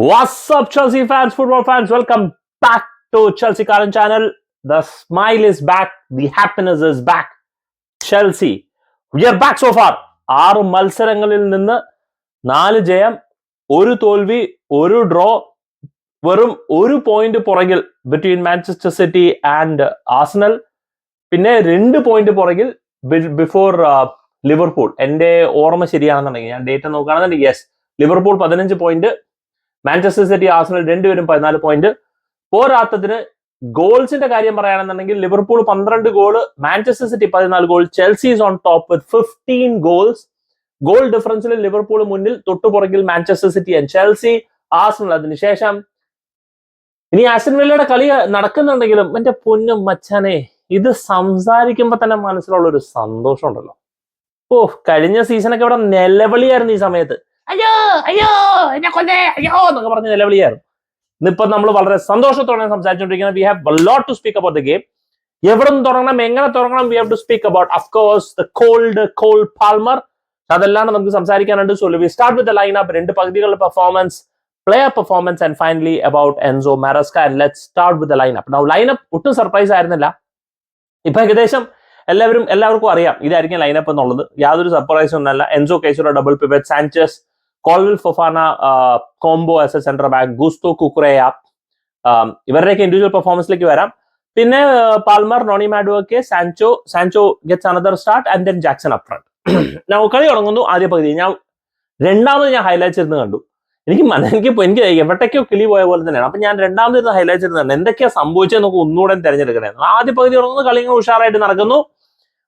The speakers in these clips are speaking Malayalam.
What's up, Chelsea fans, football fans? Welcome back to Chelsea Karan channel. The smile is back, the happiness is back. Chelsea, we are back so far. 6 മത്സരങ്ങളിൽ നിന്ന് 4 ജയം, 1 തോൽവി, 1 ഡ്രോ, വെറും 1 പോയിന്റ് പുറകിൽ between Manchester City and Arsenal. പിന്നെ 2 പോയിന്റ് പുറകിൽ ബിഫോർ ലിവർപൂൾ. എന്റെ ഓർമ്മ ശരിയാണെന്നുണ്ടെങ്കിൽ, ഞാൻ ഡേറ്റ നോക്കുകയാണെന്നുണ്ടെങ്കിൽ yes, Liverpool 15 point, Manchester City Arsenal രണ്ടുപേരും 14 പോയിന്റ്. പോരാത്തതിന് ഗോൾസിന്റെ കാര്യം പറയുകയാണെന്നുണ്ടെങ്കിൽ Liverpool 12 goal, Manchester City 14 goal, Chelsea is on top with 15 goals. Goal ഡിഫറൻസിൽ ലിവർപൂൾ മുന്നിൽ, തൊട്ടുപുറകിൽ Manchester City and Chelsea, Arsenal അതിനുശേഷം. ഇനി ആസ്റ്റൺ വില്ലയുടെ കളി നടക്കുന്നുണ്ടെങ്കിലും എന്റെ പൊന്നും മച്ചാനെ, ഇത് സംസാരിക്കുമ്പോ തന്നെ മനസ്സിലുള്ള ഒരു സന്തോഷം ഉണ്ടല്ലോ. കഴിഞ്ഞ സീസണൊക്കെ ഇവിടെ നിലവിളിയായിരുന്നു ഈ സമയത്ത്. അയ്യോ അയ്യോ എന്നെ കൊല്ലേ അയ്യോ എന്നൊക്കെ പറഞ്ഞ് നിലവിളിയായിരുന്നു. ഇന്നിപ്പോ നമ്മൾ വളരെ സന്തോഷത്തോടെ സംസാരിച്ചുകൊണ്ടിരിക്കുന്നത്. We have lot to speak about the game. എവിടെ നിന്ന് തുടങ്ങണം, എങ്ങനെ തുടങ്ങണം, we have to speak about of course the Cole Palmer. അതെല്ലാം നമുക്ക് സംസാരിക്കാനുണ്ട്. So we start with the lineup, 2 പകുതികളുടെ performance, player performance and finally about Enzo Maresca. And let's start with the lineup. Now lineup ഒട്ടും സർപ്രൈസ് ആയിരുന്നില്ല. ഇപ്പൊ ഏകദേശം എല്ലാവർക്കും അറിയാം ഇതായിരിക്കും ലൈനപ്പ് എന്നുള്ളത്. യാതൊരു സർപ്രൈസും ഒന്നല്ല. Enzo Caicedo double pivot, Sanchez, Colwill Fofana combo as a centre back, Gusto Cucurella, ഇവരുടെയൊക്കെ ഇൻഡിവിജ്വൽ പെർഫോമൻസിലേക്ക് വരാം. പിന്നെ Palmer, Noni Madueke, Sancho gets another start and then Jackson up front. കളി തുടങ്ങുന്നു. ആദ്യ പകുതി രണ്ടാമത് ഞാൻ ഹൈലൈറ്റ്സ് ഇരുന്ന് കണ്ടു. എനിക്ക് എവിടേക്കോ കിളി പോയ പോലെ തന്നെയാണ്. അപ്പൊ ഞാൻ രണ്ടാമത് ഇരുന്ന് ഹൈലൈറ്റ്സ് ഇരുന്ന് എന്തൊക്കെയാ സംഭവിച്ചത് നമുക്ക് ഒന്നുകൂടെ തിരഞ്ഞെടുക്കണേ. ആദ്യ പകുതി തുടങ്ങുന്നു, കളി ഉഷാറായിട്ട് നടക്കുന്നു.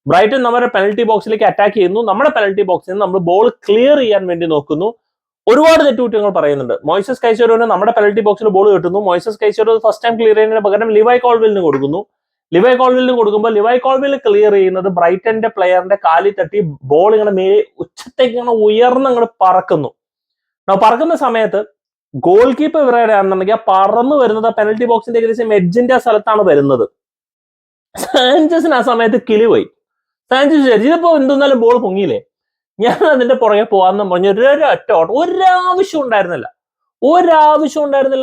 ബ്രൈറ്റൺ നമ്മുടെ പെനൽറ്റി ബോക്സിലേക്ക് അറ്റാക്ക് ചെയ്യുന്നു. നമ്മുടെ പെനൽറ്റി ബോക്സിൽ നിന്ന് നമ്മൾ ബോൾ ക്ലിയർ ചെയ്യാൻ വേണ്ടി നോക്കുന്നു. ഒരുപാട് തെറ്റുകുറ്റങ്ങൾ പറയുന്നുണ്ട്. മോയിസസ് കൈസഡോന് നമ്മുടെ പെനൽറ്റി ബോക്സിൽ ബോൾ കിട്ടുന്നു. Moises Caicedo first time clear ചെയ്യുന്നതിന് പകരം ലിവൈ കോൾവിലിന് കൊടുക്കുന്നു. ലിവൈ കോൾവിൽ ക്ലിയർ ചെയ്യുന്നത് ബ്രൈറ്റന്റെ പ്ലെയറിന്റെ കാലിൽ തട്ടി ബോൾ ഇങ്ങനെ ഉച്ചത്തേക്ക് ഇങ്ങനെ ഉയർന്ന് അങ്ങോട്ട് പറക്കുന്നു. പറക്കുന്ന സമയത്ത് ഗോൾ കീപ്പർ ഇവരാണെന്നുണ്ടെങ്കിൽ പറന്നു വരുന്നത് പെനൽറ്റി ബോക്സിന്റെ ഏകദേശം എഡ്ജിന്റെ ആ സ്ഥലത്താണ് വരുന്നത്. സാഞ്ചസിന് ആ സമയത്ത് കിളി പോയി. സാഞ്ചസ് ഇതിപ്പോ എന്തെന്നാലും ബോൾ പൊങ്ങിയില്ലേ, ഞാൻ അതിന്റെ പുറകെ പോവാന്ന് പറഞ്ഞു. ഒരാവശ്യം ഉണ്ടായിരുന്നില്ല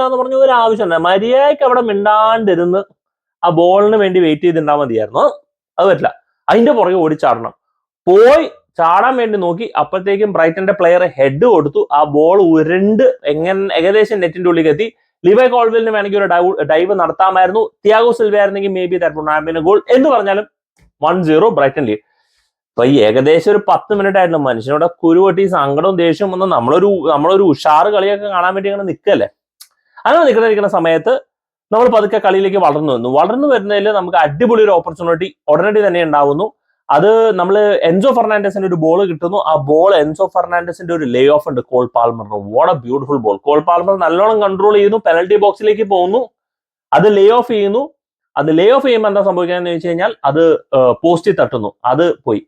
എന്ന് പറഞ്ഞു. ഒരാവശ്യം ഉണ്ടായി. മര്യാദയ്ക്ക് അവിടെ മിണ്ടാണ്ടിരുന്ന് ആ ബോളിന് വേണ്ടി വെയിറ്റ് ചെയ്തിട്ടുണ്ടാ മതിയായിരുന്നു. അത് പറ്റില്ല. അതിന്റെ പുറകെ ഓടിച്ചാടണം. പോയി ചാടാൻ വേണ്ടി നോക്കി. അപ്പോഴത്തേക്കും ബ്രൈറ്റന്റെ പ്ലെയർ ഹെഡ് കൊടുത്തു. ആ ബോൾ ഉരുണ്ട് ഏകദേശം നെറ്റിന്റെ ഉള്ളിലേക്ക് എത്തി. ലിവൈ കോൾവിലിന് വേണമെങ്കിൽ ഒരു ഡൈവ് നടത്താമായിരുന്നു. തിയാഗോ സിൽവ ആയിരുന്നെങ്കിൽ maybe that would have been a goal. എന്ന് പറഞ്ഞാലും 1-0 ബ്രൈറ്റൺ ലീഡ്. അപ്പൊ ഈ ഏകദേശം ഒരു 10 മിനിറ്റ് ആയിരുന്നു മനുഷ്യനോട് കുരുവട്ടി സങ്കടവും ദേഷ്യവും വന്ന് നമ്മളൊരു ഉഷാറ് കളിയൊക്കെ കാണാൻ വേണ്ടി അങ്ങനെ നിൽക്കല്ലേ. അങ്ങനെ നിൽക്കുന്ന സമയത്ത് നമ്മൾ പതുക്കെ കളിയിലേക്ക് വളർന്നു വരുന്നതിൽ നമുക്ക് അടിപൊളി ഒരു ഓപ്പർച്യൂണിറ്റി ഉടനടി തന്നെ ഉണ്ടാവുന്നു. അത് നമ്മൾ എൻസോ ഫെർണാണ്ടസിന്റെ ഒരു ബോൾ കിട്ടുന്നു. ആ ബോൾ എൻസോ ഫെർണാണ്ടസിന്റെ ഒരു ലേ ഓഫ് ഉണ്ട് കോൾ പാൽമറിന്. What a beautiful ball. Cole Palmer നല്ലോണം കൺട്രോൾ ചെയ്യുന്നു, പെനൽറ്റി ബോക്സിലേക്ക് പോകുന്നു, അത് ലേ ഓഫ് ചെയ്യുന്നു. അത് ലേ ഓഫ് ചെയ്യുമ്പോൾ എന്താ സംഭവിക്കാന്ന് വെച്ച് കഴിഞ്ഞാൽ അത് പോസ്റ്റിൽ തട്ടുന്നു, അത് പോയി.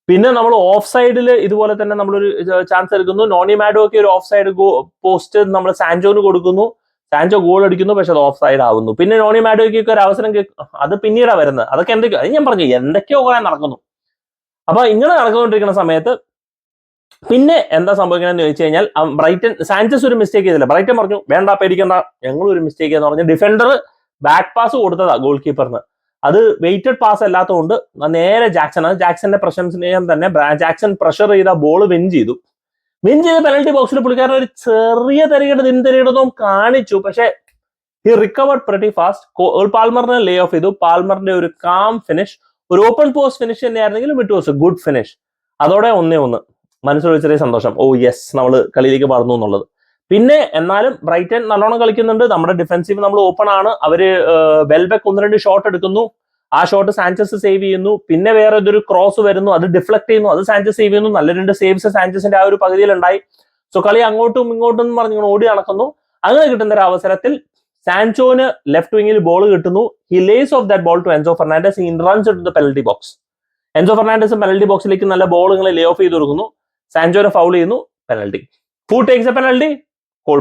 പിന്നെ നമ്മൾ ഓഫ് സൈഡിൽ ഇതുപോലെ തന്നെ നമ്മളൊരു ചാൻസ് എടുക്കുന്നു. നോണി മാഡോക്ക് ഒരു ഓഫ് സൈഡ് പോസ്റ്റ് നമ്മൾ സാൻചോന് കൊടുക്കുന്നു. സാൻചോ ഗോൾ അടിക്കുന്നു, പക്ഷെ അത് ഓഫ് സൈഡ് ആവുന്നു. പിന്നെ നോണി മാഡോയ്ക്കൊക്കെ ഒരു അവസരം, അത് പിന്നീടാണ് വരുന്നത്. അതൊക്കെ അത് ഞാൻ പറഞ്ഞു എന്തൊക്കെയോ കുറെ നടക്കുന്നു. അപ്പൊ ഇങ്ങനെ നടന്നുകൊണ്ടിരിക്കുന്ന സമയത്ത് പിന്നെ എന്താ സംഭവിക്കണമെന്ന് ചോദിച്ചു കഴിഞ്ഞാൽ സാൻചസ് ഒരു മിസ്റ്റേക്ക് ചെയ്തില്ല. ബ്രൈറ്റൺ പറഞ്ഞു വേണ്ട പേടിക്കണ്ട, ഞങ്ങൾ ഒരു മിസ്റ്റേക്ക് എന്ന് പറഞ്ഞ് ഡിഫൻഡർ ബാക്ക് പാസ് കൊടുത്തതാ ഗോൾ കീപ്പറിന്. അത് വെയിറ്റഡ് പാസ് അല്ലാത്തതുകൊണ്ട് നേരെ ജാക്സന്റെ പ്രശംസനീയം തന്നെ. ജാക്സൺ പ്രഷർ ചെയ്ത ബോൾ വിൻ ചെയ്ത് പെനൽറ്റി ബോക്സിൽ പുള്ളിക്കാരൻ ഒരു ചെറിയ തിരികിടതും കാണിച്ചു. പക്ഷെ ഹി റിക്കവർഡ് പ്രിറ്റി ഫാസ്റ്റ്. പാൽമറിനെ ലേ ഓഫ് ചെയ്തു. പാൽമറിന്റെ ഒരു കാം ഫിനിഷ്, ഒരു ഓപ്പൺ പോസ്റ്റ് ഫിനിഷ് തന്നെയായിരുന്നെങ്കിലും it was a good finish. അതോടെ 1-1 മനസ്സിലൊരു ചെറിയ സന്തോഷം. യെസ്, നമ്മൾ കളിയിലേക്ക് വളർന്നു എന്നുള്ളത്. പിന്നെ എന്നാലും ബ്രൈറ്റൺ നല്ലോണം കളിക്കുന്നുണ്ട്. നമ്മുടെ ഡിഫൻസീവ് നമ്മൾ ഓപ്പൺ ആണ്. അവര് വെൽബെക്ക് 1-2 ഷോട്ട് എടുക്കുന്നു. ആ ഷോട്ട് സാൻചസ് സേവ് ചെയ്യുന്നു. പിന്നെ വേറെ ഇതൊരു ക്രോസ് വരുന്നു, അത് ഡിഫ്ലക്ട് ചെയ്യുന്നു, അത് സാൻചസ് സേവ് ചെയ്യുന്നു. നല്ല 2 സേവ്സ് സാൻചസിന്റെ ആ ഒരു പകുതിയിൽ ഉണ്ടായി. സോ കളി അങ്ങോട്ടും ഇങ്ങോട്ടും പറഞ്ഞ് ഓടി നടക്കുന്നു. അങ്ങനെ കിട്ടുന്ന ഒരു അവസരത്തിൽ സാൻചോന് ലെഫ്റ്റ് വിങ്ങിൽ ബോൾ കിട്ടുന്നു. He lays off that ball to Enzo Fernandez. He runs into the penalty box. Enzo Fernandez penalty ബോക്സിലേക്ക് നല്ല ബോളുകളെ ലേ ഓഫ് ചെയ്ത് കൊടുക്കുന്നു. സാൻചോനെ ഫൗൾ ചെയ്യുന്നു. Penalty. Who takes a penalty? Cole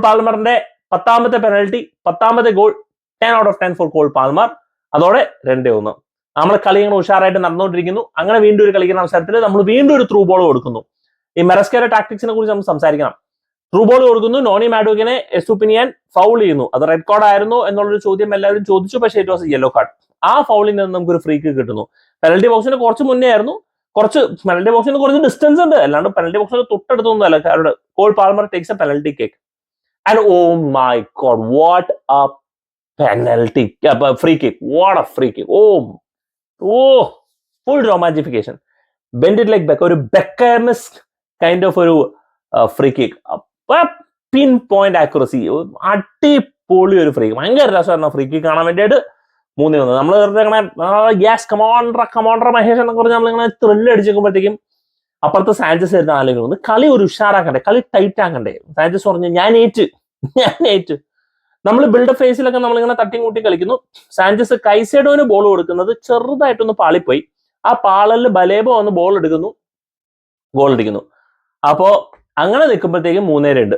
പാൽമറിന്റെ 10ാമത്തെ പെനൽറ്റി, 10ാമത്തെ goal. 10 out of 10 for Cole Palmer. അതോടെ 2-1. നമ്മുടെ കളി ഇങ്ങനെ ഉഷാറായിട്ട് നടന്നുകൊണ്ടിരിക്കുന്നു. അങ്ങനെ വീണ്ടും ഒരു കളിക്കുന്ന അവസരത്തിൽ നമ്മൾ വീണ്ടും ഒരു ത്രൂ ബോൾ കൊടുക്കുന്നു. ഈ മെറസ്കയുടെ ടാക്ടിക്സിനെ കുറിച്ച് നമ്മൾ സംസാരിക്കണം. ത്രൂ ബോൾ കൊടുക്കുന്നു, നോണി മാഡുക്കിനെ എസ്റ്റുപിനിയൻ ഫൗൾ ചെയ്യുന്നു. അത് റെഡ് കാർഡ് ആയിരുന്നു എന്നുള്ളൊരു ചോദ്യം എല്ലാവരും ചോദിച്ചു, പക്ഷേ ഇറ്റ് വാസ് യെല്ലോ കാർഡ്. ആ ഫൗളിൽ നിന്ന് നമുക്കൊരു ഫ്രീ കിക്ക് കിട്ടുന്നു. പെനൽറ്റി ബോക്സിന് കുറച്ച് മുന്നേ ആയിരുന്നു, പെനൽറ്റി ബോക്സിന് കുറച്ച് ഡിസ്റ്റൻസ് ഉണ്ട്, അല്ലാണ്ട് പെനൽറ്റി ബോക്സിന് തൊട്ടടുത്തൊന്നും അല്ല. Cole Palmer takes a penalty kick and oh my God, what a penalty free kick, what a free kick. Full romantification, bend it like Beck, ഒരു ബെക്കമിസ് കൈൻഡ് ഓഫ് ഒരു free kick, pin point accuracy, അടിപൊളി ഒരു ഫ്രീ, ഭയങ്കര രസമായിരുന്നു ഫ്രീ കിക്ക് കാണാൻ വേണ്ടിയിട്ട്. 3-1 നമ്മൾ ഇങ്ങനെ ഗ്യാസ് കമാൻഡർ മഹേഷ് എന്നൊക്കെ പറഞ്ഞ് നമ്മളിങ്ങനെ ത്രില്ല് അടിച്ചേക്കുമ്പോഴത്തേക്കും അപ്പുറത്ത് സാഞ്ചസ് വരുന്ന ആലോചിക്കുന്നു, കളി ഒരു ഉഷാറാക്കണ്ടേ, കളി ടൈറ്റ് ആക്കണ്ടേ. സാഞ്ചസ് പറഞ്ഞു ഞാൻ ഏറ്റു. നമ്മൾ ബിൽഡപ്പ് ഫേസിലൊക്കെ നമ്മളിങ്ങനെ തട്ടിമുട്ടി കളിക്കുന്നു. സാഞ്ചസ് കൈസൈഡോന് ബോൾ കൊടുക്കുന്നത് ചെറുതായിട്ടൊന്ന് പാളിപ്പോയി. ആ പാളലിൽ ബലേബോ വന്ന് ബോൾ എടുക്കുന്നു, ഗോൾ അടിക്കുന്നു. അപ്പോ അങ്ങനെ നിൽക്കുമ്പോഴത്തേക്കും 3-2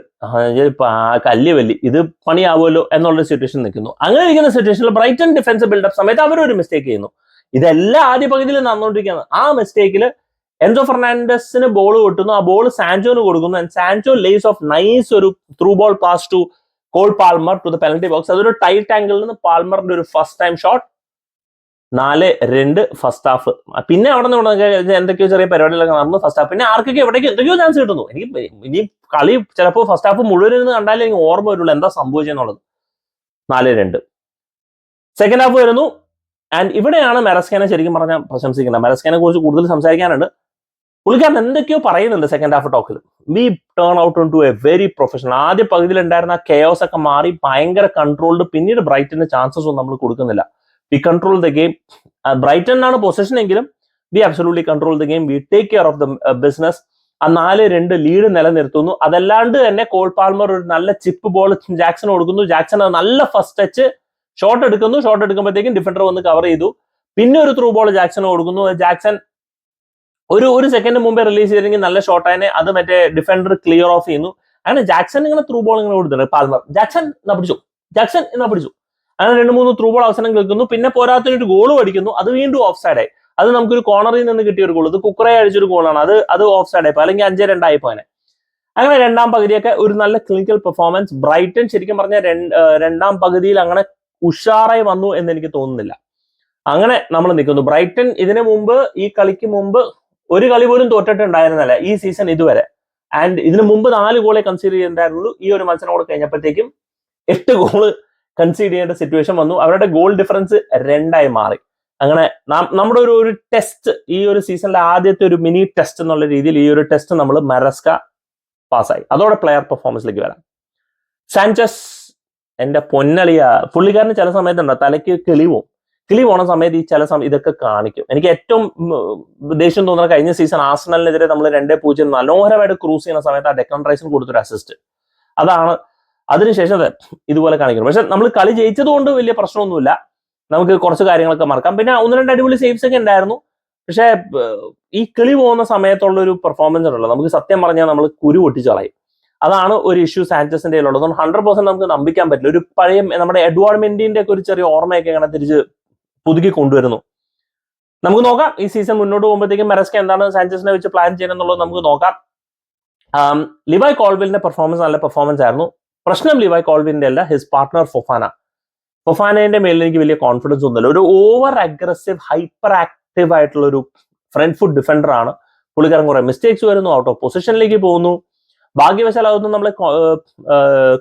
കല്ല് വല്ലി, ഇത് പണിയാവുമല്ലോ എന്നുള്ള സിറ്റുവേഷൻ നിൽക്കുന്നു. അങ്ങനെ ഇരിക്കുന്ന സിറ്റുവേഷനിൽ ബ്രൈറ്റൺ ഡിഫൻസ് ബിൽഡപ്പ് സമയത്ത് അവരൊരു മിസ്റ്റേക്ക് ചെയ്യുന്നു. ഇതെല്ലാം ആദ്യ പകുതിയിൽ നടന്നുകൊണ്ടിരിക്കുകയാണ്. ആ മിസ്റ്റേക്കിൽ എൻസോ ഫെർണാണ്ടസിന് ബോൾ കിട്ടുന്നു, ആ ബോൾ സാൻചോന് കൊടുക്കുന്നു. And Sancho lays off nice ഒരു through ball pass to Cole Palmer to the penalty box. അതൊരു ടൈറ്റ് ആംഗിളിൽ നിന്ന് പാൽമറിന്റെ ഒരു first time shot. 4-2 first half. പിന്നെ അവിടെ നിന്ന് എന്തൊക്കെയോ ചെറിയ പരിപാടികളൊക്കെ നടന്നു ഫസ്റ്റ് ഹാഫ്. പിന്നെ ആർക്കൊക്കെ എവിടേക്ക് എന്തൊക്കെയോ ചാൻസ് കിട്ടുന്നു. എനിക്ക് ഇനി കളി ചിലപ്പോൾ ഫസ്റ്റ് ഹാഫ് മുഴുവൻ ഇരുന്ന് കണ്ടാലേ എനിക്ക് ഓർമ്മ വരുള്ളൂ എന്താ സംഭവിച്ചെന്നുള്ളത്. 4-2 സെക്കൻഡ് ഹാഫ് വരുന്നു. ആൻഡ് ഇവിടെയാണ് മെറസ്കേനെ ശരിക്കും പറഞ്ഞാൽ പ്രശംസിക്കുന്നത്. മെറസ്കേനെ കുറിച്ച് കൂടുതൽ സംസാരിക്കാനുണ്ട്. പുള്ളിക്കാരൻ എന്തൊക്കെയോ പറയുന്നുണ്ട് സെക്കൻഡ് ഹാഫ് ടോക്കിൽ. We turn out to a very professional. ആദ്യ പകുതിയിൽ ഉണ്ടായിരുന്ന കെയോസ് ഒക്കെ മാറി ഭയങ്കര കൺട്രോൾഡ്. പിന്നീട് ബ്രൈറ്റന് ചാൻസസ് ഒന്നും നമ്മൾ കൊടുക്കുന്നില്ല. We control the game. Brighton ആണ് പൊസിഷൻ എങ്കിലും we absolutely control the game. We take care of the business. ആ 4-2 ലീഡ് നിലനിർത്തുന്നു. അതല്ലാണ്ട് തന്നെ കോൾ പാൽമർ ഒരു നല്ല ചിപ്പ് ബോൾ ജാക്സൺ കൊടുക്കുന്നു. ജാക്സൺ നല്ല ഫസ്റ്റ് ടച്ച് ഷോട്ട് എടുക്കുന്നു. ഷോട്ട് എടുക്കുമ്പോഴത്തേക്കും ഡിഫൻഡർ വന്ന് കവർ ചെയ്തു. പിന്നെ ഒരു ത്രൂ ബോൾ ജാക്സൺ കൊടുക്കുന്നു. ജാക്സൺ ഒരു സെക്കൻഡ് മുമ്പേ റിലീസ് ചെയ്തെങ്കിൽ നല്ല ഷോട്ടായനെ. അത് മറ്റേ ഡിഫൻഡർ ക്ലിയർ ഓഫ് ചെയ്യുന്നു. അങ്ങനെ ജാക്സൺ ഇങ്ങനെ ത്രൂ ബോൾ ഇങ്ങനെ കൊടുത്തിട്ടുണ്ട്. പാൽമർ ജാക്സൺ എന്നാ പിടിച്ചു. അങ്ങനെ 2-3 ത്രൂ ബോൾ അവസരം കേൾക്കുന്നു. പിന്നെ പോരാത്തൊരു ഗോൾ അടിക്കുന്നു. അത് വീണ്ടും ഓഫ് സൈഡ് ആയി. അത് നമുക്കൊരു കോർണറിൽ നിന്ന് കിട്ടിയ ഒരു ഗോൾ. ഇത് കുക്കറെ അടിച്ചൊരു ഗോളാണ്. അത് ഓഫ് സൈഡ് ആയിപ്പോ, അല്ലെങ്കിൽ 5-2 ആയിപ്പോനെ. അങ്ങനെ രണ്ടാം പകുതിയൊക്കെ ഒരു നല്ല ക്ലിനിക്കൽ പെർഫോമൻസ്. ബ്രൈറ്റൺ ശരിക്കും പറഞ്ഞാൽ രണ്ടാം പകുതിയിൽ അങ്ങനെ ഉഷാറായി വന്നു എന്ന് എനിക്ക് തോന്നുന്നില്ല. അങ്ങനെ നമ്മൾ നിൽക്കുന്നു. ബ്രൈറ്റൺ ഇതിനു മുമ്പ്, ഈ കളിക്ക് മുമ്പ് ഒരു കളി പോലും തോറ്റിട്ടുണ്ടായിരുന്നല്ല ഈ സീസൺ ഇതുവരെ. ആൻഡ് ഇതിനു മുമ്പ് 4 ഗോളെ കൺസീഡ് ചെയ്തിട്ടുണ്ടായിരുന്നുള്ളൂ. ഈ ഒരു മത്സരം കൂടെ കഴിഞ്ഞപ്പോഴത്തേക്കും 8 ഗോള് കൺസീഡ് ചെയ്യേണ്ട സിറ്റുവേഷൻ വന്നു. അവരുടെ ഗോൾ ഡിഫറൻസ് 2 മാറി. അങ്ങനെ നമ്മുടെ ഒരു ടെസ്റ്റ്, ഈ ഒരു സീസണിലെ ആദ്യത്തെ ഒരു മിനി ടെസ്റ്റ് എന്നുള്ള രീതിയിൽ ഈ ഒരു ടെസ്റ്റ് നമ്മൾ മെറസ്ക പാസ്സായി. അതോടെ പ്ലെയർ പെർഫോമൻസിലേക്ക് വരാം. സാൻചസ് എന്റെ പൊന്നളിയ, പുള്ളിക്കാരന് ചില സമയത്തുണ്ടോ തലയ്ക്ക് കിളി പോണ സമയത്ത് ഈ ചില ഇതൊക്കെ കാണിക്കും. എനിക്ക് ഏറ്റവും ദേഷ്യം തോന്നുന്ന കഴിഞ്ഞ സീസൺ ആർസണലിനെതിരെ നമ്മൾ 2-0 മനോഹരമായിട്ട് ക്രൂസ് ചെയ്യുന്ന സമയത്ത് ആ ഡെക്കൺ റൈസിന് കൊടുത്തൊരു അസിസ്റ്റ്. അതാണ് അതിനുശേഷം ഇതുപോലെ കാണിക്കുന്നത്. പക്ഷെ നമ്മൾ കളി ജയിച്ചത് കൊണ്ട് വലിയ പ്രശ്നമൊന്നുമില്ല. നമുക്ക് കുറച്ച് കാര്യങ്ങളൊക്കെ മറക്കാം. പിന്നെ 1-2 അടിപൊളി സേവ്സ് ഒക്കെ ഉണ്ടായിരുന്നു. പക്ഷെ ഈ കിളി പോകുന്ന സമയത്തുള്ള ഒരു പെർഫോമൻസ് ഉണ്ടല്ലോ, നമുക്ക് സത്യം പറഞ്ഞാൽ നമ്മൾ കുരു പൊട്ടിച്ച് കളയും. അതാണ് ഒരു ഇഷ്യൂ സാൻചസിന്റെ ഉള്ളത്. 100% നമുക്ക് നമ്പിക്കാൻ പറ്റില്ല. ഒരു പഴയ നമ്മുടെ എഡ്വാർഡ് മെൻഡിന്റെ ഒക്കെ ഒരു ചെറിയ ഓർമ്മയൊക്കെ അങ്ങനെ തിരിച്ച് പുതുക്കി കൊണ്ടുവരുന്നു. നമുക്ക് നോക്കാം ഈ സീസൺ മുന്നോട്ട് പോകുമ്പോഴത്തേക്കും മെറസ്ക എന്താണ് സാൻചസിനെ വെച്ച് പ്ലാൻ ചെയ്യുന്നത് നമുക്ക് നോക്കാം. ലിവായ് കോൾവിലിന്റെ പെർഫോമൻസ് നല്ല പെർഫോമൻസ് ആയിരുന്നു. പ്രശ്നം ലിവായ് കോൾവിലിന്റെ അല്ല, ഹിസ് പാർട്ട്ണർ ഫൊഫാനയുടെ മേലിൽ എനിക്ക് വലിയ കോൺഫിഡൻസ് ഒന്നുമില്ല. ഒരു ഓവർ അഗ്രസീവ് ഹൈപ്പർ ആക്റ്റീവ് ആയിട്ടുള്ള ഒരു ഫ്രണ്ട് ഫുഡ് ഡിഫൻഡർ ആണ്. പുള്ളിക്കാരൻ കുറെ മിസ്റ്റേക്സ് വരുന്നു, ഔട്ട് ഓഫ് പൊസിഷനിലേക്ക് പോകുന്നു. ഭാഗ്യവശാൽ അതൊന്നും നമ്മളെ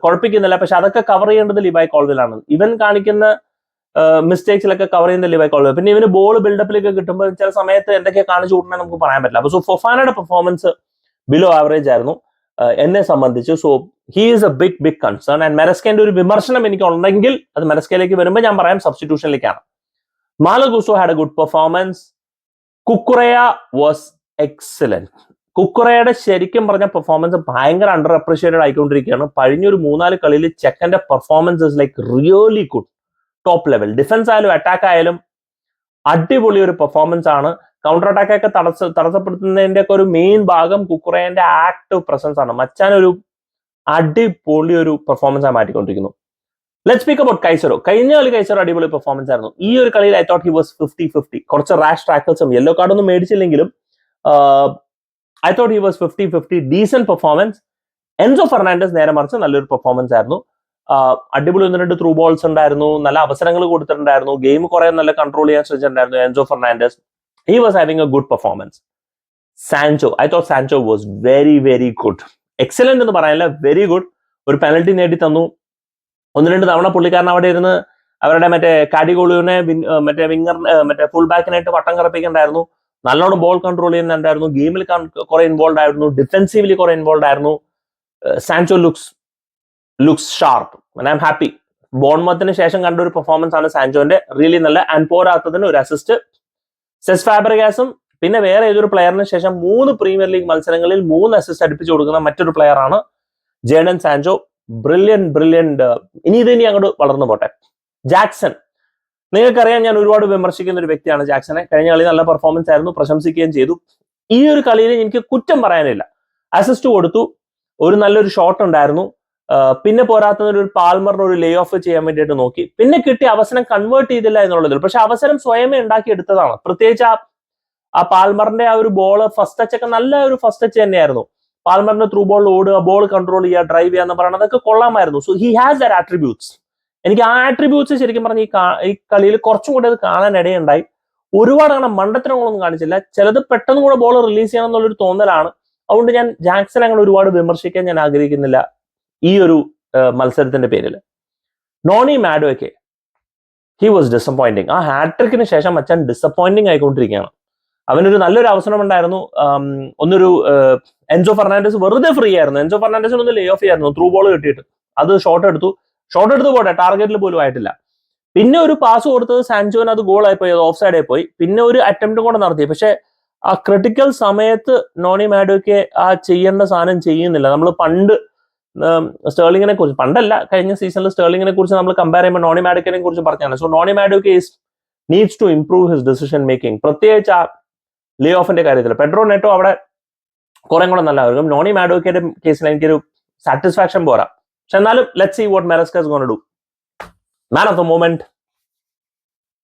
കുഴപ്പിക്കുന്നില്ല. പക്ഷെ അതൊക്കെ കവർ ചെയ്യേണ്ടത് ലിവായ് കോൾവിലാണ്. ഇവൻ കാണിക്കുന്ന മിസ്റ്റേക്സിലൊക്കെ കവർ ചെയ്യുന്ന ലിവായ് കോൾവിൽ. പിന്നെ ഇവന് ബോൾ ബിൽഡപ്പിലേക്ക് കിട്ടുമ്പോൾ ചില സമയത്ത് എന്തൊക്കെ കാണിച്ചു കൂട്ടണേ നമുക്ക് പറയാൻ പറ്റില്ല. അപ്പൊ ഫൊഫാനയുടെ പെർഫോമൻസ് ബിലോ ആവറേജ് ആയിരുന്നു എന്നെ സംബന്ധിച്ച്. So he is a big concern. And മെറസ്കേന്റെ ഒരു വിമർശനം എനിക്ക് ഉണ്ടെങ്കിൽ അത് മെറസ്കയിലേക്ക് വരുമ്പോൾ ഞാൻ പറയാം സബ്സ്റ്റിറ്റ്യൂഷനിലേക്കാണ്. Malo Gusto had a good performance. Cucurella was excellent. കുക്കുറയുടെ ശരിക്കും പറഞ്ഞ പെർഫോമൻസ് ഭയങ്കര അണ്ടർ അപ്രീഷിയേറ്റഡ് ആയിക്കൊണ്ടിരിക്കുകയാണ്. കഴിഞ്ഞൊരു 3-4 കളിയിൽ ചെക്കന്റെ performance is like really good, top level. Defence ആയാലും അറ്റാക്ക് ആയാലും അടിപൊളി ഒരു പെർഫോമൻസ് ആണ്. കൗണ്ടർ അറ്റാക്ക് ഒക്കെ തടസ്സപ്പെടുത്തുന്നതിന്റെ ഒക്കെ ഒരു മെയിൻ ഭാഗം കുക്കുറേന്റെ ആക്റ്റീവ് പ്രസൻസ് ആണ്. മച്ചാൻ ഒരു അടിപൊളി ഒരു പെർഫോമൻസ് ആയി മാറ്റിക്കൊണ്ടിരിക്കുന്നു. Let's speak about Caicedo. കഴിഞ്ഞ കളി കൈസറോ അടിപൊളി പെർഫോമൻസ് ആയിരുന്നു. ഈ ഒരു കളിയിൽ ഐ തോട്ട് ഹി വാസ് 50-50. കുറച്ച് റാഷ് ടാക്കിൾസും യെല്ലോ കാർഡൊന്നും മേടിച്ചില്ലെങ്കിലും I thought he was 50-50. Decent performance. Enzo Fernandez നേരെ മറിച്ച് നല്ലൊരു പെർഫോമൻസ് ആയിരുന്നു. അടിപൊളി 1-2 ത്രൂ ബോൾസ് ഉണ്ടായിരുന്നു, നല്ല അവസരങ്ങൾ കൊടുത്തിട്ടുണ്ടായിരുന്നു, ഗെയിം കുറെ നല്ല കൺട്രോൾ ചെയ്യാൻ ശ്രമിച്ചിട്ടുണ്ടായിരുന്നു Enzo Fernandez. He was having a good performance. Sancho, I thought Sancho was very very good. Excellent എന്ന് പറയാനില്ല, വെരി ഗുഡ്. ഒരു പെനൽറ്റി നേടി തന്നു. 1-2 തവണ പുള്ളിക്കാരൻ അവിടെ ഇരുന്ന് അവരുടെ മറ്റേ കാഡിഗോളിനെ മറ്റേ വിങ്ങർ മറ്റേ ഫുൾ ബാക്കിനായിട്ട് വട്ടം കറപ്പിക്കണ്ടായിരുന്നു. നല്ലോണം ബോൾ കൺട്രോൾ ചെയ്യുന്നുണ്ടായിരുന്നു, ഗെയിമിൽ കുറെ ഇൻവോൾവ് ആയിരുന്നു, ഡിഫെൻസീവ്ലി കുറെ ഇൻവോൾവ് ആയിരുന്നു. Sancho looks sharp and I am happy. ബോൺമത്തിന് ശേഷം കണ്ട ഒരു പെർഫോമൻസ് ആണ് സാൻചോന്റെ, റിയലി നല്ല. ആൻഡ് പോരാത്തതിന് ഒരു അസിസ്റ്റ്. സെസ് ഫാബ്രിഗാസും പിന്നെ വേറെ ഏതൊരു പ്ലെയറിന് ശേഷം 3 പ്രീമിയർ ലീഗ് മത്സരങ്ങളിൽ 3 അസിസ്റ്റ് അടുപ്പിച്ച് കൊടുക്കുന്ന മറ്റൊരു പ്ലെയർ ആണ് ജേഡൻ സാൻചോ. ബ്രില്യന്റ്. ഇനി അങ്ങോട്ട് വളർന്നു പോട്ടെ. ജാക്സൺ, നിങ്ങൾക്കറിയാം ഞാൻ ഒരുപാട് വിമർശിക്കുന്ന ഒരു വ്യക്തിയാണ് ജാക്സനെ. കഴിഞ്ഞ കളി നല്ല പെർഫോമൻസ് ആയിരുന്നു, പ്രശംസിക്കുകയും ചെയ്തു. ഈ ഒരു കളിയിൽ എനിക്ക് കുറ്റം പറയാനില്ല. അസിസ്റ്റ് കൊടുത്തു, ഒരു നല്ലൊരു ഷോട്ട് ഉണ്ടായിരുന്നു. പിന്നെ പോരാത്തതിന് ഒരു പാൽമറിന് ഒരു ലേ ഓഫ് ചെയ്യാൻ വേണ്ടിയിട്ട് നോക്കി. പിന്നെ കിട്ടിയ അവസരം കൺവേർട്ട് ചെയ്തില്ല എന്നുള്ളതിൽ, പക്ഷെ അവസരം സ്വയമേ ഉണ്ടാക്കി എടുത്തതാണ്. പ്രത്യേകിച്ച് ആ പാൽമറിന്റെ ആ ഒരു ബോള് ഫസ്റ്റ് ടച്ച് ഒക്കെ നല്ല ഒരു ഫസ്റ്റ് ടച്ച് തന്നെയായിരുന്നു. പാൽമറിന്റെ ത്രൂ ബോൾ ഓടുക, ബോൾ കൺട്രോൾ ചെയ്യുക, ഡ്രൈവ് ചെയ്യുക എന്ന് പറയുന്നത് അതൊക്കെ കൊള്ളാമായിരുന്നു. So he has that attributes. എനിക്ക് ആ ആട്രിബ്യൂട്ട്സ് ശരിക്കും പറഞ്ഞ ഈ കളിയിൽ കുറച്ചും കൂടെ അത് കാണാൻ ഇടയുണ്ടായി. ഒരുപാട് അങ്ങനെ മണ്ടത്തരങ്ങളൊന്നും കാണിച്ചില്ല. ചിലത് പെട്ടെന്ന് കൂടെ ബോൾ റിലീസ് ചെയ്യണം എന്നുള്ളൊരു തോന്നലാണ്. അതുകൊണ്ട് ഞാൻ ജാക്സൺ അങ്ങനെ ഒരുപാട് വിമർശിക്കാൻ ഞാൻ ആഗ്രഹിക്കുന്നില്ല ഈ ഒരു മത്സരത്തിന്റെ പേരിൽ. നോണി മാഡോയ്ക്ക് ഹി വാസ് ഡിസപ്പോയിന്റിങ്. ആ ഹാട്രിക്കിന് ശേഷം അച്ഛൻ ഡിസപ്പോയിന്റിങ് ആയിക്കൊണ്ടിരിക്കുകയാണ്. അവനൊരു നല്ലൊരു അവസരം ഉണ്ടായിരുന്നു. ഒന്നൊരു എൻസോ ഫെർണാണ്ടസ് വെറുതെ ഫ്രീ ആയിരുന്നു. എൻസോ ഫെർണാണ്ടസിന് ഒന്ന് ലേ ഓഫ് ചെയ്യായിരുന്നു ത്രൂ ബോൾ കിട്ടിയിട്ട്. അത് ഷോട്ട് എടുത്തു പോട്ടെ, ടാർഗറ്റിൽ പോലും ആയിട്ടില്ല. പിന്നെ ഒരു പാസ് കൊടുത്തത് സാൻചോന്, അത് ഗോൾ ആയിപ്പോയി, അത് ഓഫ് സൈഡ് ആയി പോയി. പിന്നെ ഒരു അറ്റംപ്റ്റും കൂടെ നടത്തി. പക്ഷെ ആ ക്രിട്ടിക്കൽ സമയത്ത് നോണി മാഡോയ്ക്ക് ആ ചെയ്യേണ്ട സാധനം ചെയ്യുന്നില്ല. നമ്മൾ പണ്ട് സ്റ്റേർലിങ്ങിനെ കുറിച്ച്, പണ്ടല്ല കഴിഞ്ഞ സീസണിൽ സ്റ്റേർലിങ്ങിനെ കുറിച്ച് നമ്മൾ കമ്പയർ ചെയ്യുമ്പോൾ നോണി മാഡോക്കിനെ കുറിച്ച് പറഞ്ഞാണ്. So Noni Madueke needs to improve his decision making, പ്രത്യേകിച്ച് ആ ലേ ഓഫിന്റെ കാര്യത്തിൽ. പെഡ്രോ നെറ്റോ അവിടെ കുറെ കൂടെ നല്ലതായിരിക്കും. നോണി മാഡോക്കിന്റെ കേസിൽ എനിക്കൊരു സാറ്റിസ്ഫാക്ഷൻ പോരാ. പക്ഷെ എന്നാലും let's see what Maresca is gonna do. Man of the moment,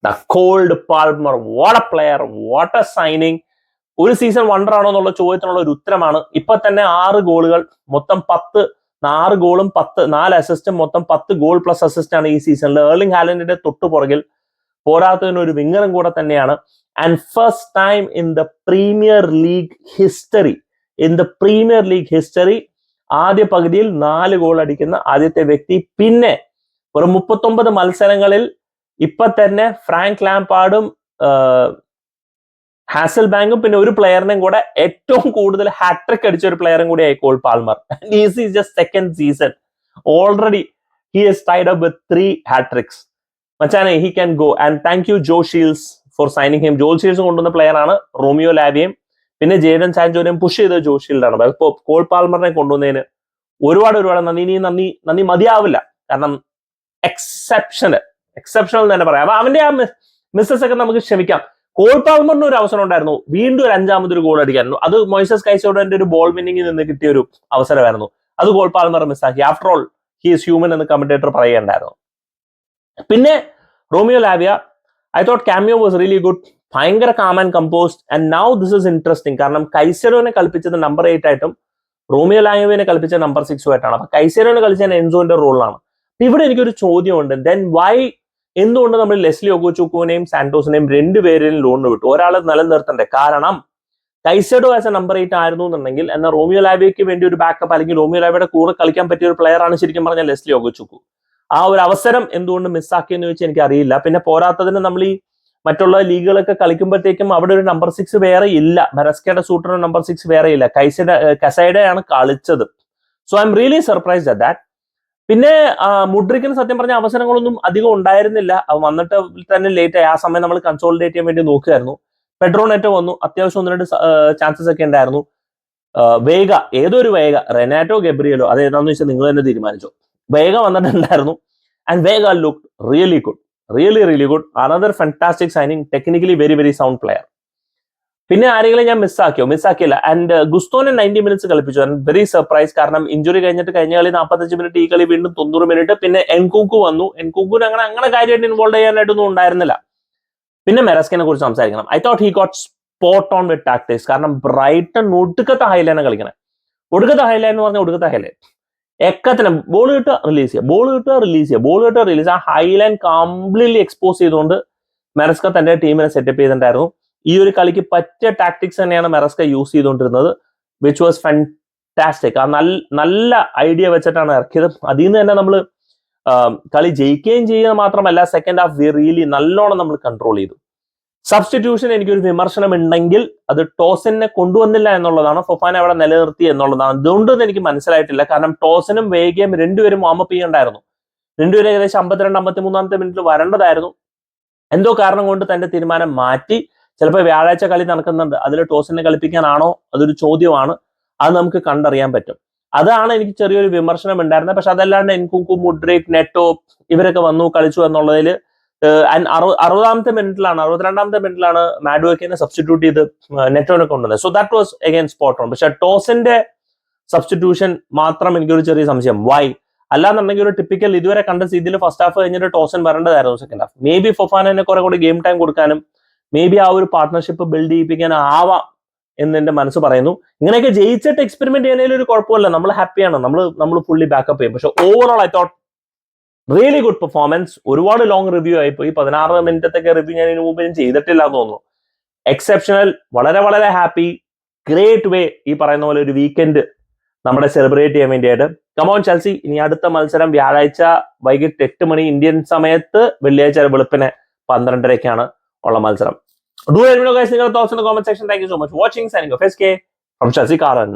the Cold Palmer. What a player, what a signing. ഒരു സീസൺ വണ്ടർ ആണോ എന്നുള്ള ചോദ്യത്തിനുള്ള ഒരു ഉത്തരമാണ്. ഇപ്പൊ തന്നെ 6 ഗോളുകൾ, മൊത്തം 6 ഗോളും 4 അസിസ്റ്റും, മൊത്തം 10 ഗോൾ പ്ലസ് അസിസ്റ്റ് ആണ് ഈ സീസണിൽ. ഏർലിംഗ് ഹാലൻഡിന്റെ തൊട്ടു പുറകിൽ. പോരാത്തതിന് ഒരു വിങ്ങറും കൂടെ തന്നെയാണ്. And first time in the premier league history ആദ്യ പകുതിയിൽ 4 ഗോൾ അടിക്കുന്ന ആദ്യത്തെ വ്യക്തി. പിന്നെ ഒരു 39 മത്സരങ്ങളിൽ ഇപ്പൊ തന്നെ ഫ്രാങ്ക് ലാംപാർഡും ഹാസൽ ബാങ്കും പിന്നെ ഒരു പ്ലെയറിനെയും കൂടെ ഏറ്റവും കൂടുതൽ ഹാട്രിക് അടിച്ച ഒരു പ്ലെയറും കൂടി ആയി Cole Palmer. This is just second season. Already he is tied up with 3 hattricks. മച്ചാനെ, he can go. And thank you Joe Shields for signing him. Joe Shields കൊണ്ടുവന്ന പ്ലെയർ ആണ്. റോമിയോ ലാവിയും പിന്നെ ജേഡൻ സാൻചോനെയും പുഷ് ചെയ്ത ജോ ഷീൽഡാണ്. ഇപ്പോൾ കോൾ പാൽമറിനെ കൊണ്ടുവന്നതിന് ഒരുപാട് നന്ദി മതിയാവില്ല. കാരണം എക്സെപ്ഷണൽ എന്ന് തന്നെ പറയാം. അപ്പൊ അവന്റെ ആ മിസ്സസ് ഒക്കെ നമുക്ക് ക്ഷമിക്കാം. കോൾ പാൽമറിന് ഒരു അവസരം ഉണ്ടായിരുന്നു, വീണ്ടും ഒരു 5ാമതൊരു ഗോൾ അടിക്കായിരുന്നു. അത് മൊയ്സസ് കൈസോഡോന്റെ ഒരു ബോൾ വിന്നിങ്ങിൽ നിന്ന് കിട്ടിയ ഒരു അവസരമായിരുന്നു. അത് കോൾ പാൽമർ മിസ്സാക്കി. After all he is human എന്ന് കമന്റേറ്റർ പറയുകയുണ്ടായിരുന്നു. പിന്നെ Romeo Lavia, I thought cameo was really good. ഭയങ്കര calm and composed. And now this is interesting. കാരണം കൈസെഡോനെ കളിപ്പിച്ചത് നമ്പർ 8 ആയിട്ടും റോമിയോ ലാവിയനെ കളിപ്പിച്ച നമ്പർ 6 ആയിട്ടാണ്. അപ്പൊ കൈസെഡോനെ കളിച്ചത് എൻസോന്റെ റോളിലാണ്. ഇവിടെ എനിക്കൊരു ചോദ്യമുണ്ട്. ദെൻ വൈ, എന്തുകൊണ്ട് നമ്മൾ ലെസ്ലി ഒഗോചുക്കുവിനെയും സാന്റോസിനെയും 2 പേരെയും ലോണിന് വിട്ടു? ഒരാളെ നിലനിർത്തണ്ടേ? കാരണം കൈസെഡോ ആസ് എ നമ്പർ 8 ആയിരുന്നു എന്നുണ്ടെങ്കിൽ, എന്നാൽ റോമിയോ ലാവിയയ്ക്ക് വേണ്ടി ഒരു ബാക്കപ്പ് അല്ലെങ്കിൽ റോമിയോ ലാവിയുടെ കൂടെ കളിക്കാൻ പറ്റിയ ഒരു പ്ലെയർ ആണ് ശരിക്കും പറഞ്ഞാൽ ലെസ്ലി ഒഗോചുക്കു. ആ ഒരു അവസരം എന്തുകൊണ്ട് മിസ്സാക്കിയെന്ന് ചോദിച്ചാൽ എനിക്ക് അറിയില്ല. പിന്നെ പോരാത്തതിന് നമ്മൾ ഈ മറ്റുള്ള ലീഗുകളൊക്കെ കളിക്കുമ്പോഴത്തേക്കും അവിടെ ഒരു നമ്പർ 6 വേറെ ഇല്ല. മെറസ്കയുടെ സൂട്ടറിന് നമ്പർ 6 വേറെ ഇല്ല. കസൈഡയാണ് കളിച്ചത്. So I am really surprised at that. പിന്നെ മുഡ്രിക്കിന് സത്യം പറഞ്ഞ അവസരങ്ങളൊന്നും അധികം ഉണ്ടായിരുന്നില്ല. വന്നിട്ട് തന്നെ ലേറ്റ് ആയി. ആ സമയം നമ്മൾ കൺസോളിഡേറ്റ് ചെയ്യാൻ വേണ്ടി നോക്കുകയായിരുന്നു. പെഡ്രോ നെറ്റോ വന്നു, അത്യാവശ്യം 1-2 ചാൻസസ് ഒക്കെ ഉണ്ടായിരുന്നു. വേഗ, ഏതൊരു വേഗ, റെനാറ്റോ ഗബ്രിയലോ, അത് ഏതാണെന്ന് വെച്ചാൽ നിങ്ങൾ തന്നെ തീരുമാനിച്ചോ. വേഗ വന്നിട്ടുണ്ടായിരുന്നു. And Vega look really good, really good. Another fantastic signing, technically very sound player. പിന്നെ ആരെങ്കിലും ഞാൻ മിസ്സാക്കിയില്ല. ആൻഡ് ഗുസ്തോനെ 90 മിനിറ്റ്സ് കളിപ്പിച്ചു. And very surprise. കാരണം ഇഞ്ചുറി കഴിഞ്ഞിട്ട് കഴിഞ്ഞ കളി 45 മിനിറ്റ്, ഈ കളി വീണ്ടും 90 മിനിറ്റ്. പിന്നെ എൻകുങ്കു വന്നു. എൻകുങ്കുന് അങ്ങനെ കാര്യമായിട്ട് ഇൻവോൾവ് ചെയ്യാനായിട്ടൊന്നും ഉണ്ടായിരുന്നില്ല. പിന്നെ മെറസ്കിനെ കുറിച്ച് സംസാരിക്കണം. I thought he got spot on with tactics. കാരണം ബ്രൈറ്റൺ ഒടുക്കത്തെ ഹൈലൈനെ കളിക്കണേ. ഒടുക്കത്തെ ഹൈലൈറ്റ് എന്ന് പറഞ്ഞാൽ ഒടുക്കത്തെ ഹൈലൈറ്റ് എക്കത്തിന് ബോൾ കിട്ടുക റിലീസ് ചെയ്യുക, ബോൾ കിട്ടുക റിലീസ് ചെയ്യുക, ബോൾ കിട്ടുക റിലീസ്. ആ ഹൈലൈൻ കംപ്ലീറ്റ്ലി എക്സ്പോസ് ചെയ്തുകൊണ്ട് മെറസ്ക തന്റെ ടീമിനെ സെറ്റപ്പ് ചെയ്തിട്ടുണ്ടായിരുന്നു. ഈ ഒരു കളിക്ക് പറ്റിയ ടാക്ടിക്സ് തന്നെയാണ് മെറസ്ക യൂസ് ചെയ്തുകൊണ്ടിരുന്നത്, വിച്ച് വാസ് ഫാന്റാസ്റ്റിക്. ആ നല്ല ഐഡിയ വെച്ചിട്ടാണ് ഇറക്കിയത്. അതിൽ നിന്ന് തന്നെ നമ്മൾ കളി ജയിക്കുകയും ചെയ്യുക മാത്രമല്ല, സെക്കൻഡ് ഹാഫ് റിയലി നല്ലോണം നമ്മൾ കൺട്രോൾ ചെയ്തു. സബ്സ്റ്റിറ്റ്യൂഷൻ എനിക്കൊരു വിമർശനം ഉണ്ടെങ്കിൽ അത് ടോസിനെ കൊണ്ടുവന്നില്ല എന്നുള്ളതാണ്, ഫൊഫാനെ അവിടെ നിലനിർത്തി എന്നുള്ളതാണ്. അതുകൊണ്ടൊന്നും എനിക്ക് മനസ്സിലായിട്ടില്ല. കാരണം ടോസിനും വേഗയും രണ്ടുപേരും വാമപ്പ് ചെയ്യണ്ടായിരുന്നു. രണ്ടുപേരും ഏകദേശം 52-53 മിനിറ്റിൽ വരേണ്ടതായിരുന്നു. എന്തോ കാരണം കൊണ്ട് തന്റെ തീരുമാനം മാറ്റി. ചിലപ്പോൾ വ്യാഴാഴ്ച കളി നടക്കുന്നുണ്ട്, അതിൽ ടോസിനെ കളിപ്പിക്കാനാണോ, അതൊരു ചോദ്യമാണ്. അത് നമുക്ക് കണ്ടറിയാൻ പറ്റും. അതാണ് എനിക്ക് ചെറിയൊരു വിമർശനം ഉണ്ടായിരുന്നത്. പക്ഷെ അതല്ലാണ്ട് എൻകുങ്കു, മുഡ്രിക്, നെറ്റോ ഇവരൊക്കെ വന്നു കളിച്ചു എന്നുള്ളതിൽ 62-ാമത്തെ മിനിറ്റിലാണ് മാഡ്വേക്കിനെ സബ്സ്റ്റിറ്റ്യൂട്ട് ചെയ്ത് നെറ്റോനെ കൊണ്ടുവന്നത്. So that was again spot on. പക്ഷെ ടോസിന്റെ സബ്സ്റ്റിറ്റ്യൂഷൻ മാത്രം എനിക്കൊരു ചെറിയ സംശയം, വൈ? അല്ലാന്നുണ്ടെങ്കിൽ ഒരു ടിപ്പിക്കൽ ഇതുവരെ കണ്ട രീതിയിൽ ഫസ്റ്റ് ഹാഫ് കഴിഞ്ഞിട്ട് ടോസൻ വരേണ്ടതായിരുന്നു സെക്കൻഡ് ഹാഫ്. മേ ബി ഫൊഫാനെ കുറെ കൂടി ഗെയിം ടൈം കൊടുക്കാനും മേ ബി ആ ഒരു പാർട്ട്ണർഷിപ്പ് ബിൽഡ് ചെയ്യിപ്പിക്കാനും ആവാം എന്ന് എന്റെ മനസ്സ് പറയുന്നു. ഇങ്ങനെയൊക്കെ ജയിച്ചിട്ട് എക്സ്പെരിമെന്റ് ചെയ്യുന്നതിൽ ഒരു കുഴപ്പമില്ല, നമ്മൾ ഹാപ്പിയാണ്, നമ്മൾ ഫുള്ളി ബാക്കപ്പ് ചെയ്യും. പക്ഷെ overall I thought really good performance. ഒരുപാട് ലോങ് റിവ്യൂ ആയിപ്പോയി. 16 മിനിറ്റത്തൊക്കെ റിവ്യൂ ഞാൻ ഇതിനു മുമ്പ് ചെയ്തിട്ടില്ല എന്ന് തോന്നുന്നു. എക്സെപ്ഷണൽ, വളരെ വളരെ ഹാപ്പി, ഗ്രേറ്റ് വേ ഈ പറയുന്ന പോലെ ഒരു വീക്കെൻഡ് നമ്മുടെ സെലിബ്രേറ്റ് ചെയ്യാൻ വേണ്ടിയിട്ട്. കമോൺ ചെൽസി, ഇനി അടുത്ത മത്സരം വ്യാഴാഴ്ച വൈകിട്ട് 8 മണി ഇന്ത്യൻ സമയത്ത്, വെള്ളിയാഴ്ച വെളുപ്പിന് 12:30 ഉള്ള മത്സരം. Do let me know guys, your thoughts in the comment section. Thank you so much for watching. Signing off, SK from Chelsea Karan.